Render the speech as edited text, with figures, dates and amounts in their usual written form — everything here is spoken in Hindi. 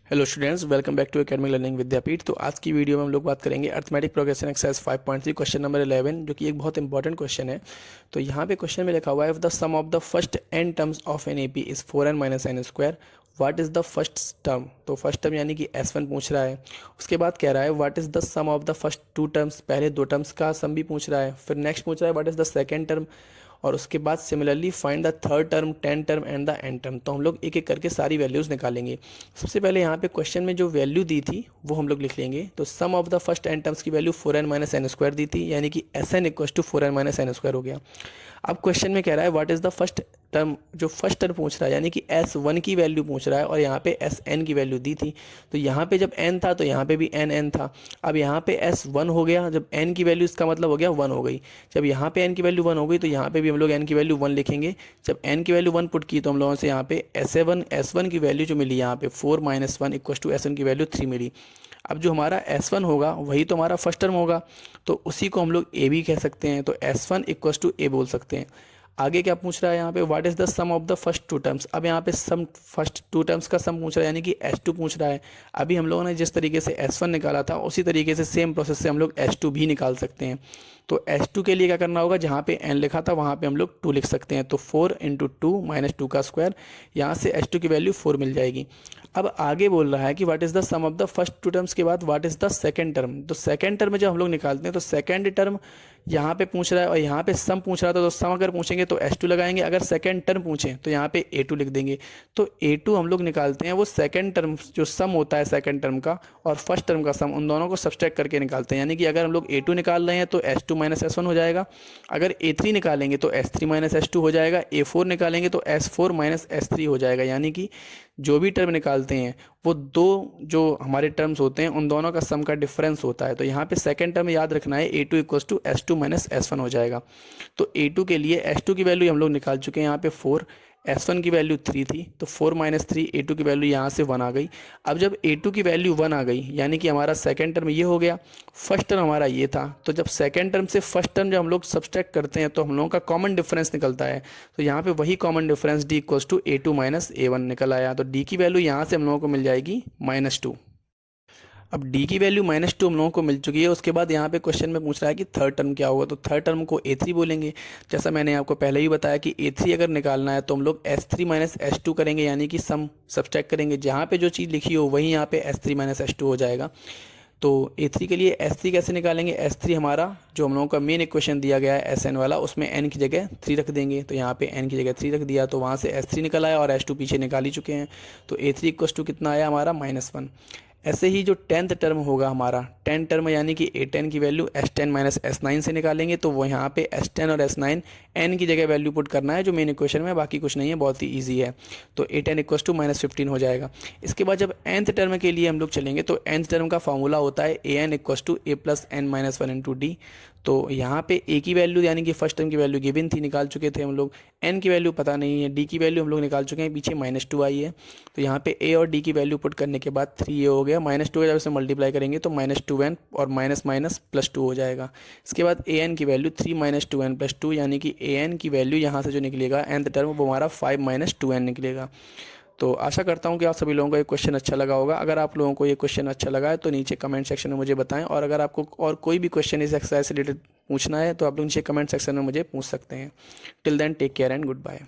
Hello students, welcome back to academic learning Vidyapeeth. तो आज की वीडियो में हम लोग बात करेंगे arithmetic progression exercise 5.3 question number 11, जो कि एक बहुत इंपॉर्टेंट क्वेश्चन है। तो यहाँ पे क्वेश्चन में लिखा हुआ है, if the sum of the first N terms of an AP is 4n minus N square, what is the first term. तो फर्स्ट टर्म यानी कि S1 पूछ रहा है। उसके बाद कह रहा है what is the sum of the first two terms, पहले दो टर्म्स का सम भी पूछ रहा है। फिर नेक्स्ट पूछ रहा है what is the second term, और उसके बाद similarly find the third term, 10 term and the N term. तो हम लोग एक एक करके सारी वैल्यूज़ निकालेंगे। सबसे पहले यहाँ पे क्वेश्चन में जो वैल्यू दी थी वो हम लोग लिख लेंगे। तो sum of the first N terms की value 4n minus N square दी थी, यानी कि Sn equal to 4n minus N square हो गया। अब क्वेश्चन में कह रहा है what is the first term, जो फर्स्ट टर्म पूछ रहा है यानी कि S1 की वैल्यू पूछ रहा है, और यहाँ पे Sn की वैल्यू दी थी। तो यहाँ पे जब n था तो यहाँ पे भी n था। अब यहाँ पे S1 हो गया, जब n की वैल्यू इसका मतलब हो गया 1 हो गई। जब यहाँ पे n की वैल्यू 1 हो गई तो यहाँ पे भी हम लोग n की वैल्यू 1 लिखेंगे। जब n की वैल्यू 1 पुट की तो हम लोगों से यहाँ पे S1 की वैल्यू जो मिली यहाँ पे 4 माइनस 1 इक्वल टू S1 की वैल्यू 3 मिली। अब जो हमारा S1 होगा वही तो हमारा फर्स्ट टर्म होगा, तो उसी को हम लोग A भी कह सकते हैं। तो S1 इक्वल टू A बोल सकते हैं। आगे क्या पूछ रहा है यहाँ पे, what is the sum of the first two terms. अब यहाँ पे सम फर्स्ट टू टर्म्स का सम पूछ रहा है, यानी कि S2 पूछ रहा है। अभी हम लोगों ने जिस तरीके से S1 निकाला था उसी तरीके से सेम प्रोसेस से हम लोग S2 भी निकाल सकते हैं। तो S2 के लिए क्या करना होगा, जहाँ पे n लिखा था वहाँ पे हम लोग 2 लिख सकते हैं। तो 4 इंटू 2 माइनस 2 का स्क्वायर, यहाँ से S2 की वैल्यू 4 मिल जाएगी। अब आगे बोल रहा है कि what is the sum of the first two terms के बाद what is the second term. तो सेकंड टर्म जब हम लोग निकालते हैं तो सेकंड टर्म यहाँ पे पूछ रहा है और यहाँ पे सम पूछ रहा था, तो सम अगर पूछेंगे तो S2 लगाएंगे, अगर सेकंड टर्म पूछें तो यहाँ पे A2 लिख देंगे। तो A2 हम लोग निकालते हैं वो सेकंड टर्म जो सम होता है सेकंड टर्म का और फर्स्ट टर्म का सम, उन दोनों को सब्सट्रैक्ट करके निकालते हैं। यानी कि अगर हम लोग A2 निकाल रहे हैं तो S2 माइनस S1 हो जाएगा, अगर A3 निकालेंगे तो S3 माइनस S2 हो जाएगा, A4 निकालेंगे तो S4 माइनस S3 हो जाएगा। यानी कि जो भी टर्म निकालते हैं वो दो जो हमारे टर्म्स होते हैं उन दोनों का सम का डिफरेंस होता है। तो यहाँ पे सेकंड टर्म याद रखना है, A2 equals to S2 minus S1 हो जाएगा। तो A2 के लिए S2 की वैल्यू हम लोग निकाल चुके हैं यहाँ पे 4, S1 की वैल्यू 3 थी, तो 4 माइनस 3, A2 की वैल्यू यहाँ से 1 आ गई। अब जब A2 की वैल्यू 1 आ गई यानी कि हमारा सेकंड टर्म ये हो गया, फर्स्ट टर्म हमारा ये था। तो जब सेकंड टर्म से फर्स्ट टर्म जब हम लोग सब्सट्रैक्ट करते हैं तो हम लोगों का कॉमन डिफरेंस निकलता है। तो यहाँ पे वही common difference D equals to A2 minus A1 निकल आया। तो D की वैल्यू यहाँ से हम लोगों को मिल जाएगी -2। अब D की वैल्यू -2 हम लोगों को मिल चुकी है। उसके बाद यहाँ पे क्वेश्चन में पूछ रहा है कि थर्ड टर्म क्या होगा। तो थर्ड टर्म को A3 बोलेंगे। जैसा मैंने आपको पहले ही बताया कि A3 अगर निकालना है तो हम लोग S3 माइनस S2 करेंगे, यानी कि सम सब्सट्रैक्ट करेंगे। जहाँ पे जो चीज़ लिखी हो वही यहाँ पे S3 माइनस S2 हो जाएगा। तो A3 के लिए S3 कैसे निकालेंगे, S3 हमारा जो हम लोगों का मेन इक्वेशन दिया गया है Sn वाला, उसमें n की जगह 3 रख देंगे। तो यहाँ पे n की जगह 3 रख दिया तो वहाँ से S3 निकल आया और S2 पीछे निकाल ही चुके हैं। तो A3 इक्वल टू कितना आया हमारा -1। ऐसे ही जो 10th टर्म होगा हमारा 10 टर्म यानी कि A10 की वैल्यू S10 माइनस S9 से निकालेंगे। तो वो यहाँ पे S10 और S9 n की जगह वैल्यू पुट करना है जो मेन इक्वेशन में, बाकी कुछ नहीं है, बहुत ही ईजी है। तो A10 इक्वल टू -15 हो जाएगा। इसके बाद जब nth टर्म के लिए हम लोग चलेंगे तो nth टर्म का फॉर्मूला होता है an equal to A plus n minus 1 into D. तो यहाँ पे A की वैल्यू यानी कि फर्स्ट टर्म की वैल्यू गिवन थी, निकाल चुके थे हम लोग। n की वैल्यू पता नहीं है, D की वैल्यू हम लोग निकाल चुके हैं, पीछे -2 आई है। तो यहाँ पे A और D की वैल्यू पुट करने के बाद 3A हो गया, -2 जब इसे मल्टीप्लाई करेंगे तो -2n और माइनस माइनस +2 हो जाएगा। इसके बाद an की वैल्यू 3 माइनस 2n प्लस 2, यानी कि an की वैल्यू यहाँ से जो निकलेगा nth टर्म वो हमारा 5 माइनस 2n निकलेगा। तो आशा करता हूँ कि आप सभी लोगों को ये क्वेश्चन अच्छा लगा होगा। अगर आप लोगों को ये क्वेश्चन अच्छा लगा है तो नीचे कमेंट सेक्शन में मुझे बताएं, और अगर आपको और कोई भी क्वेश्चन इस एक्सरसाइज से रिलेटेड पूछना है तो आप लोग नीचे कमेंट सेक्शन में मुझे पूछ सकते हैं। Till then take care and good bye.